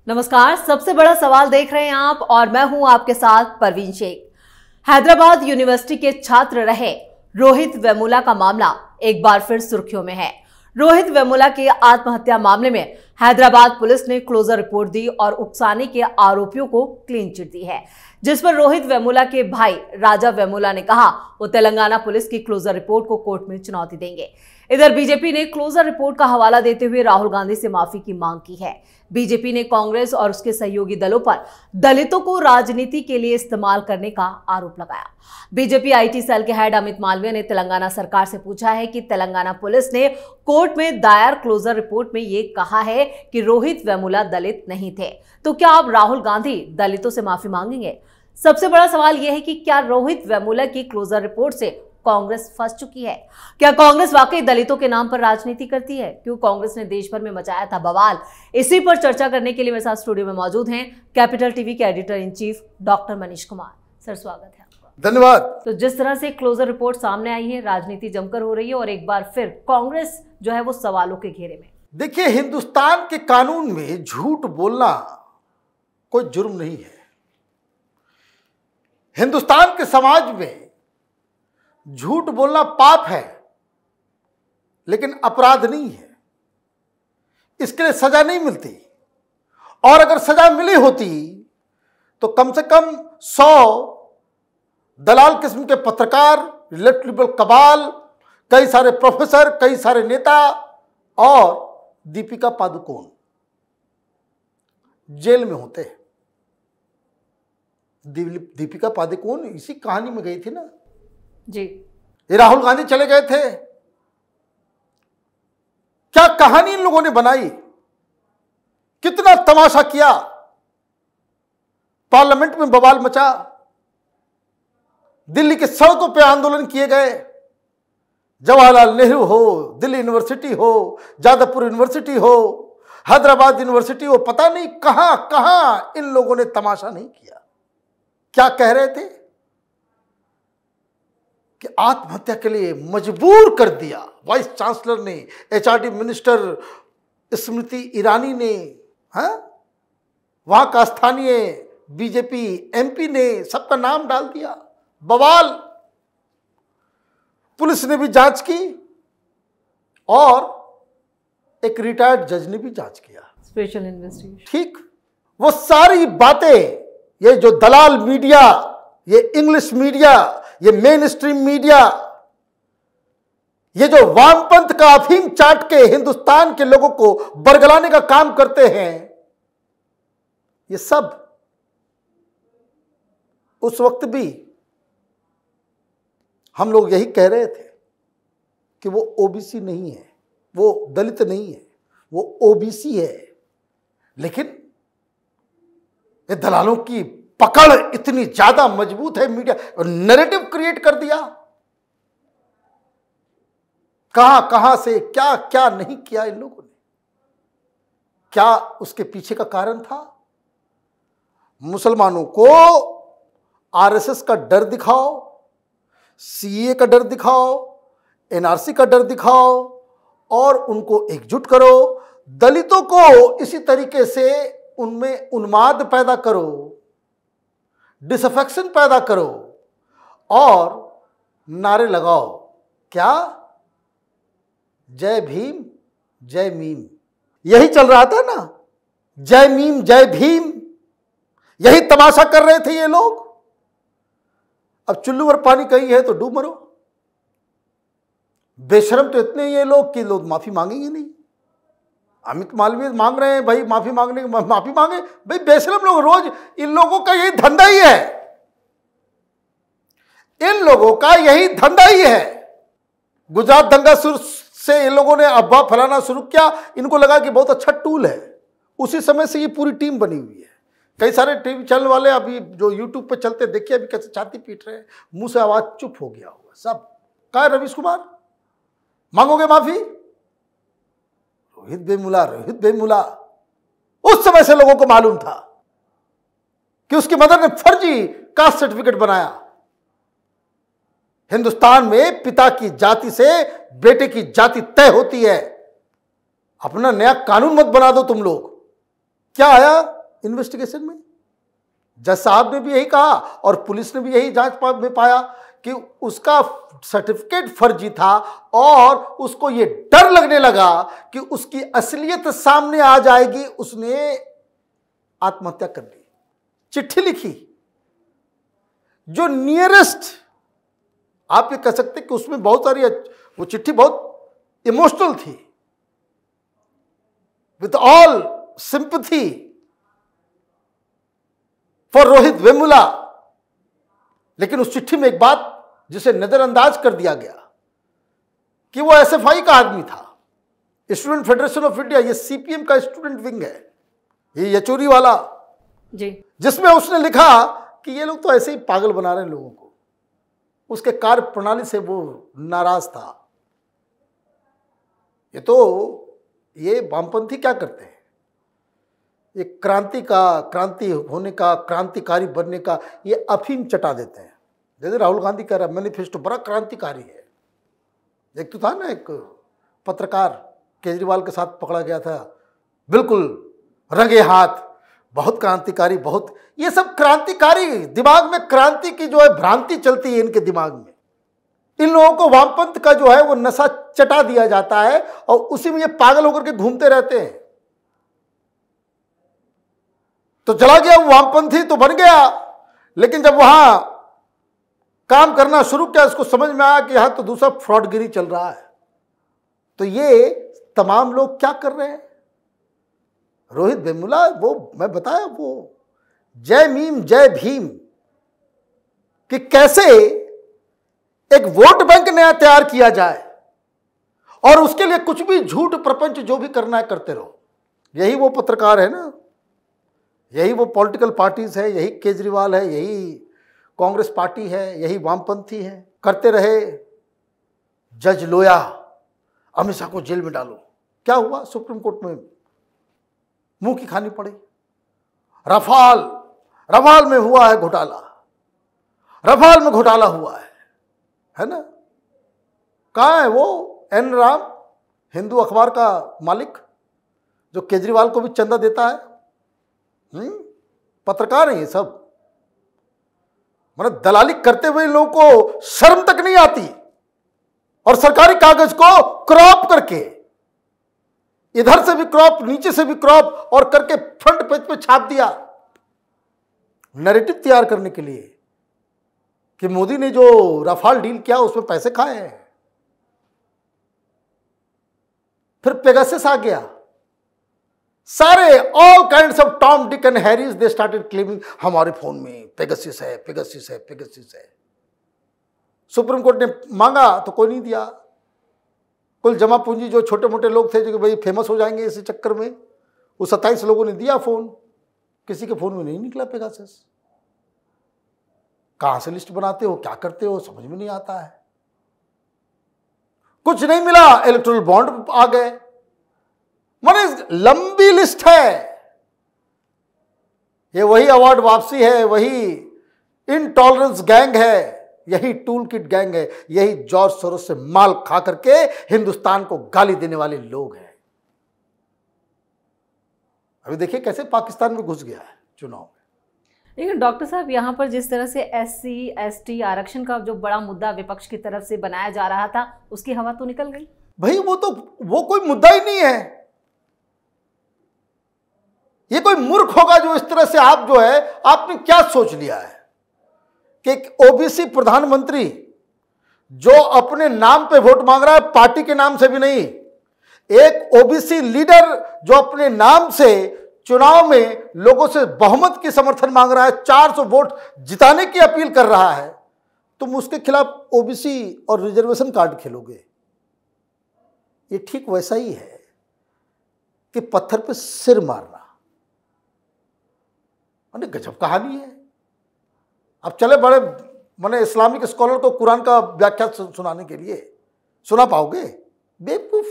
नमस्कार, सबसे बड़ा सवाल देख रहे हैं आप और मैं हूं आपके साथ परवीन शेख। हैदराबाद यूनिवर्सिटी के छात्र रहे रोहित वेमुला का मामला एक बार फिर सुर्खियों में है। रोहित वेमुला के आत्महत्या मामले में हैदराबाद पुलिस ने क्लोजर रिपोर्ट दी और उकसाने के आरोपियों को क्लीन चिट दी है, जिस पर रोहित वेमुला के भाई राजा वेमुला ने कहा वो तेलंगाना पुलिस की क्लोजर रिपोर्ट को कोर्ट में चुनौती देंगे। इधर बीजेपी ने क्लोजर रिपोर्ट का हवाला देते हुए राहुल गांधी से माफी की मांग की है। बीजेपी ने कांग्रेस और उसके सहयोगी दलों पर दलितों को राजनीति के लिए इस्तेमाल करने का आरोप लगाया। बीजेपी आईटी सेल के हेड अमित मालवीय ने तेलंगाना सरकार से पूछा है कि तेलंगाना पुलिस ने कोर्ट में दायर क्लोजर रिपोर्ट में ये कहा है कि रोहित वेमुला दलित नहीं थे, तो क्या अब राहुल गांधी दलितों से माफी मांगेंगे? सबसे बड़ा सवाल यह है कि क्या रोहित वेमुला की क्लोजर रिपोर्ट से कांग्रेस फंस चुकी है? क्या कांग्रेस वाकई दलितों के नाम पर राजनीति करती है? क्यों कांग्रेस ने देश भर में मचाया था बवाल? इसी पर चर्चा करने के लिए मेरे साथ स्टूडियो में मौजूद हैं कैपिटल टीवी के editor in chief doctor Manish Kumar. Sir, स्वागत है आपका। धन्यवाद। तो जिस तरह से क्लोजर रिपोर्ट सामने आई है, राजनीति जमकर हो रही है और एक बार फिर कांग्रेस जो है वो सवालों के घेरे में। देखिए, हिंदुस्तान के कानून में झूठ बोलना कोई जुर्म नहीं है। हिंदुस्तान के समाज में झूठ बोलना पाप है, लेकिन अपराध नहीं है। इसके लिए सजा नहीं मिलती, और अगर सजा मिली होती तो कम से कम 100 दलाल किस्म के पत्रकार, लेफ्ट लिबरल कबाल, कई सारे प्रोफेसर, कई सारे नेता और दीपिका पादुकोण जेल में होते हैं। दीपिका पादुकोण इसी कहानी में गई थी ना जी। ये राहुल गांधी चले गए थे। क्या कहानी इन लोगों ने बनाई, कितना तमाशा किया, पार्लियामेंट में बवाल मचा, दिल्ली के सड़कों पे आंदोलन किए गए। जवाहरलाल नेहरू हो, दिल्ली यूनिवर्सिटी हो, जादवपुर यूनिवर्सिटी हो, हैदराबाद यूनिवर्सिटी हो, पता नहीं कहां कहां इन लोगों ने तमाशा नहीं किया। क्या कह रहे थे कि आत्महत्या के लिए मजबूर कर दिया। वाइस चांसलर ने, एचआरडी मिनिस्टर स्मृति ईरानी ने, वहां का स्थानीय बीजेपी एमपी ने सबका नाम डाल दिया। बवाल। पुलिस ने भी जांच की और एक रिटायर्ड जज ने भी जांच किया, स्पेशल इन्वेस्टिगेशन। ठीक। वो सारी बातें ये जो दलाल मीडिया, ये इंग्लिश मीडिया, ये मेन स्ट्रीम मीडिया, ये जो वामपंथ का अफीम चाट के हिंदुस्तान के लोगों को बरगलाने का काम करते हैं, ये सब उस वक्त भी हम लोग यही कह रहे थे कि वो ओबीसी नहीं है, वो दलित नहीं है, वो ओबीसी है। लेकिन ये दलालों की पकड़ इतनी ज्यादा मजबूत है, मीडिया और नैरेटिव क्रिएट कर दिया। कहां कहां से क्या क्या नहीं किया इन लोगों ने। क्या उसके पीछे का कारण था? मुसलमानों को आरएसएस का डर दिखाओ, सीए का डर दिखाओ, एनआरसी का डर दिखाओ और उनको एकजुट करो। दलितों को इसी तरीके से उनमें उन्माद पैदा करो, डिसअफेक्शन पैदा करो और नारे लगाओ। क्या? जय भीम, जय मीम। यही चल रहा था ना, जय मीम जय भीम। यही तमाशा कर रहे थे ये लोग। अब चुल्लू पर पानी कहीं है तो डूब मरो। बेशरम तो इतने ये लोग कि लोग माफी मांगेंगे नहीं। अमित मालवीय मांग रहे हैं भाई माफी मांगने, माफी मांगे भाई। बेशरम लोग, रोज इन लोगों का यही धंधा ही है। इन लोगों का यही धंधा ही है। गुजरात दंगा से इन लोगों ने अफवाह फैलाना शुरू किया। इनको लगा कि बहुत अच्छा टूल है। उसी समय से ये पूरी टीम बनी हुई है। कई सारे टीवी चैनल वाले अभी जो यूट्यूब पे चलते, देखिए अभी कैसे छाती पीट रहे हैं, मुंह से आवाज चुप हो गया होगा सब। कहा रवीश कुमार, मांगोगे माफी? रोहित वेमुला। उस समय से लोगों को मालूम था कि उसकी मदर ने फर्जी कास्ट सर्टिफिकेट बनाया। हिंदुस्तान में पिता की जाति से बेटे की जाति तय होती है। अपना नया कानून मत बना दो तुम लोग। क्या आया इन्वेस्टिगेशन में? जज साहब ने भी यही कहा और पुलिस ने भी यही जांच में पाया कि उसका सर्टिफिकेट फर्जी था और उसको ये डर लगने लगा कि उसकी असलियत सामने आ जाएगी, उसने आत्महत्या कर ली। चिट्ठी लिखी, जो नियरेस्ट, आप ये कह सकते कि उसमें बहुत सारी, वो चिट्ठी बहुत इमोशनल थी, with all sympathy for Rohit Vemula. लेकिन उस चिट्ठी में एक बात जिसे नजरअंदाज कर दिया गया कि वो एसएफआई का आदमी था, स्टूडेंट फेडरेशन ऑफ इंडिया, ये सीपीएम का स्टूडेंट विंग है, ये यचोरी वाला जी, जिसमें उसने लिखा कि ये लोग तो ऐसे ही पागल बना रहे हैं लोगों को। उसके कार्य प्रणाली से वो नाराज था। ये वामपंथी क्या करते हैं, ये क्रांति होने का, क्रांतिकारी बनने का ये अफीम चटा देते हैं। जैसे राहुल गांधी कह रहा है मैनिफेस्टो बड़ा क्रांतिकारी है। एक तो था ना, एक पत्रकार केजरीवाल के साथ पकड़ा गया था, बिल्कुल रंगे हाथ, बहुत क्रांतिकारी, बहुत, ये सब क्रांतिकारी, दिमाग में क्रांति की जो है भ्रांति चलती है इनके दिमाग में। इन लोगों को वामपंथ का जो है वो नशा चटा दिया जाता है और उसी में ये पागल होकर के घूमते रहते हैं। तो चला गया वो वामपंथी तो बन गया, लेकिन जब वहां काम करना शुरू किया, इसको समझ में आया कि यहां तो दूसरा फ्रॉडगिरी चल रहा है। तो ये तमाम लोग क्या कर रहे हैं, रोहित वेमुला, वो मैं बताया, वो जय मीम जय भीम कि कैसे एक वोट बैंक नया तैयार किया जाए और उसके लिए कुछ भी झूठ प्रपंच जो भी करना है करते रहो। यही वो पत्रकार है ना, यही वो पॉलिटिकल पार्टीज है, यही केजरीवाल है, यही कांग्रेस पार्टी है, यही वामपंथी है। करते रहे जज लोया, अमित शाह को जेल में डालो। क्या हुआ, सुप्रीम कोर्ट में मुंह की खानी पड़ी। रफाल में हुआ है घोटाला, रफाल में घोटाला हुआ है ना। कहाँ है वो एन राम, हिंदू अखबार का मालिक, जो केजरीवाल को भी चंदा देता है? पत्रकार हैं ये सब। मतलब दलाली करते हुए लोगों को शर्म तक नहीं आती, और सरकारी कागज को क्रॉप करके, इधर से भी क्रॉप, नीचे से भी क्रॉप और करके फ्रंट पेज पे छाप दिया, नैरेटिव तैयार करने के लिए कि मोदी ने जो रफाल डील किया उसमें पैसे खाए हैं। फिर पेगासस आ गया, सारे all kinds of Tom Dick and Harry's they started claiming हमारे फोन में पेगासस है, पेगासस है, पेगासस है। सुप्रीम कोर्ट ने मांगा तो कोई नहीं दिया। कुल जमा पूंजी जो छोटे मोटे लोग थे जो कि भाई फेमस हो जाएंगे इसी चक्कर में, वो 27 लोगों ने दिया फोन, किसी के फोन में नहीं निकला पेगासस। कहां से लिस्ट बनाते हो, क्या करते हो, समझ में नहीं आता है। कुछ नहीं मिला, इलेक्टोरल बॉन्ड आ गए। माने लंबी लिस्ट है। ये वही अवार्ड वापसी है, वही इनटॉलरेंस गैंग है, यही टूल किट गैंग है, यही जॉर्ज सोरोस से माल खा करके हिंदुस्तान को गाली देने वाले लोग हैं। अभी देखिए कैसे पाकिस्तान में घुस गया है चुनाव में। लेकिन डॉक्टर साहब, यहाँ पर जिस तरह से SC ST आरक्षण का जो बड़ा मुद्दा विपक्ष की तरफ से बनाया जा रहा था, उसकी हवा तो निकल गई। भाई वो कोई मुद्दा ही नहीं है। ये कोई मूर्ख होगा जो इस तरह से, आप जो है, आपने क्या सोच लिया है कि एक ओबीसी प्रधानमंत्री जो अपने नाम पे वोट मांग रहा है, पार्टी के नाम से भी नहीं, एक ओबीसी लीडर जो अपने नाम से चुनाव में लोगों से बहुमत की समर्थन मांग रहा है, 400 वोट जिताने की अपील कर रहा है, तुम उसके खिलाफ ओबीसी और रिजर्वेशन कार्ड खेलोगे। ये ठीक वैसा ही है कि पत्थर पे सिर मारना। अरे गजब कहानी है। अब चले बड़े माने इस्लामिक स्कॉलर को कुरान का व्याख्या सुनाने के लिए, सुना पाओगे? बेवकूफ।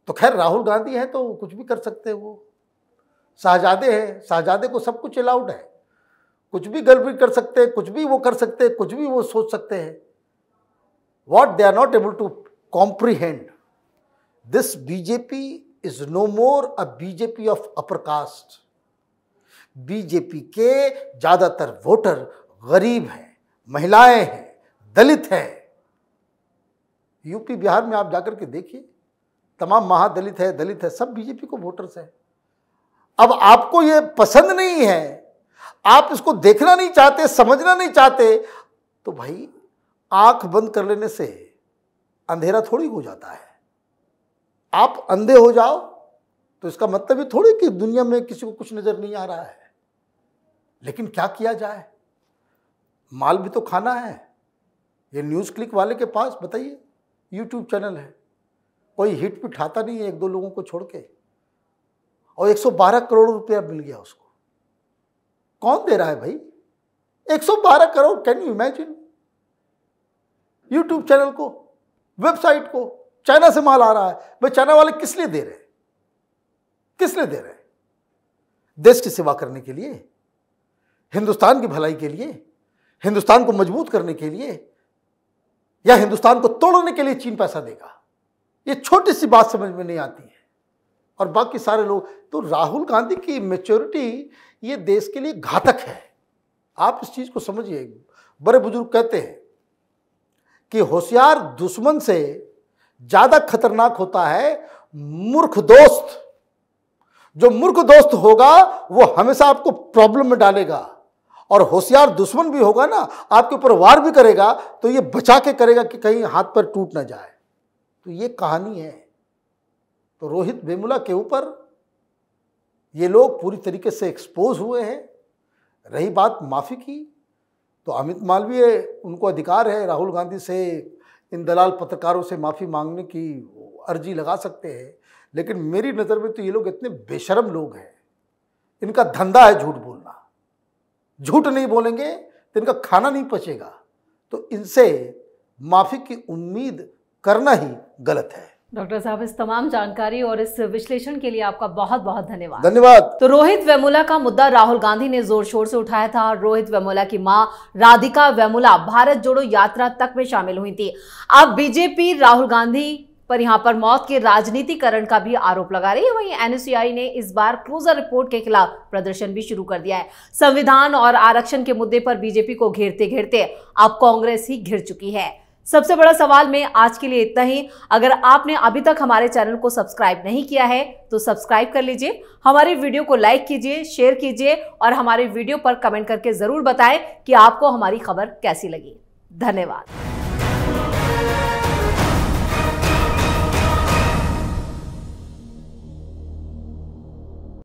तो खैर राहुल गांधी है तो कुछ भी कर सकते हैं, वो शाहजादे हैं, शाहजादे को सब कुछ अलाउड है, कुछ भी गड़बड़ी कर सकते हैं, कुछ भी वो कर सकते हैं, कुछ भी वो सोच सकते हैं। What they are not able to comprehend, this BJP is no more a BJP of upper caste. BJP के ज्यादातर वोटर गरीब हैं, महिलाएं हैं, दलित हैं। यूपी बिहार में आप जाकर के देखिए, तमाम महादलित है, दलित है, सब बीजेपी को वोटर्स हैं। अब आपको ये पसंद नहीं है, आप इसको देखना नहीं चाहते, समझना नहीं चाहते, तो भाई आंख बंद कर लेने से अंधेरा थोड़ी हो जाता है। आप अंधे हो जाओ तो इसका मतलब ये थोड़ी कि दुनिया में किसी को कुछ नजर नहीं आ रहा है। लेकिन क्या किया जाए, माल भी तो खाना है। ये न्यूज क्लिक वाले के पास बताइए, यूट्यूब चैनल है, कोई हिट पिट खाता नहीं है, एक दो लोगों को छोड़ के, और 112 करोड़ रुपया मिल गया उसको। कौन दे रहा है भाई 112 crore? Can you imagine? YouTube channel को, वेबसाइट को, चाइना से माल आ रहा है। भाई चाइना वाले किस लिए दे रहे हैं? किस लिए दे रहे हैं? देश की सेवा करने के लिए, हिंदुस्तान की भलाई के लिए, हिंदुस्तान को मजबूत करने के लिए, या हिंदुस्तान को तोड़ने के लिए चीन पैसा देगा? ये छोटी सी बात समझ में नहीं आती है। और बाकी सारे लोग तो, राहुल गांधी की मैच्योरिटी ये देश के लिए घातक है। आप इस चीज को समझिए। बड़े बुजुर्ग कहते हैं कि होशियार दुश्मन से ज्यादा खतरनाक होता है मूर्ख दोस्त। जो मूर्ख दोस्त होगा वो हमेशा आपको प्रॉब्लम में डालेगा, और होशियार दुश्मन भी होगा ना, आपके ऊपर वार भी करेगा तो ये बचा के करेगा कि कहीं हाथ पर टूट ना जाए। तो ये कहानी है। तो रोहित वेमुला के ऊपर ये लोग पूरी तरीके से एक्सपोज हुए हैं। रही बात माफ़ी की, तो अमित मालवीय, उनको अधिकार है राहुल गांधी से, इन दलाल पत्रकारों से माफ़ी मांगने की अर्जी लगा सकते हैं। लेकिन मेरी नज़र में तो ये लोग इतने बेशर्म लोग हैं, इनका धंधा है झूठ बोलना। झूठ नहीं बोलेंगे तो इनका खाना नहीं पचेगा। तो इनसे माफ़ी की उम्मीद करना ही गलत है। डॉक्टर साहब, इस तमाम जानकारी और इस विश्लेषण के लिए आपका बहुत बहुत धन्यवाद। धन्यवाद। तो रोहित वेमुला का मुद्दा राहुल गांधी ने जोर शोर से उठाया था। रोहित वेमुला की मां राधिका वेमुला भारत जोड़ो यात्रा तक में शामिल हुई थी। अब बीजेपी राहुल गांधी पर यहां पर मौत के राजनीतिकरण का भी आरोप लगा रही है। वहीं एनएसयूआई ने इस बार क्लोजर रिपोर्ट के खिलाफ प्रदर्शन भी शुरू कर दिया है। संविधान और आरक्षण के मुद्दे पर बीजेपी को घेरते घेरते अब कांग्रेस ही घिर चुकी है। सबसे बड़ा सवाल में आज के लिए इतना ही। अगर आपने अभी तक हमारे चैनल को सब्सक्राइब नहीं किया है तो सब्सक्राइब कर लीजिए, हमारी वीडियो को लाइक कीजिए, शेयर कीजिए और हमारे वीडियो पर कमेंट करके जरूर बताएं कि आपको हमारी खबर कैसी लगी। धन्यवाद।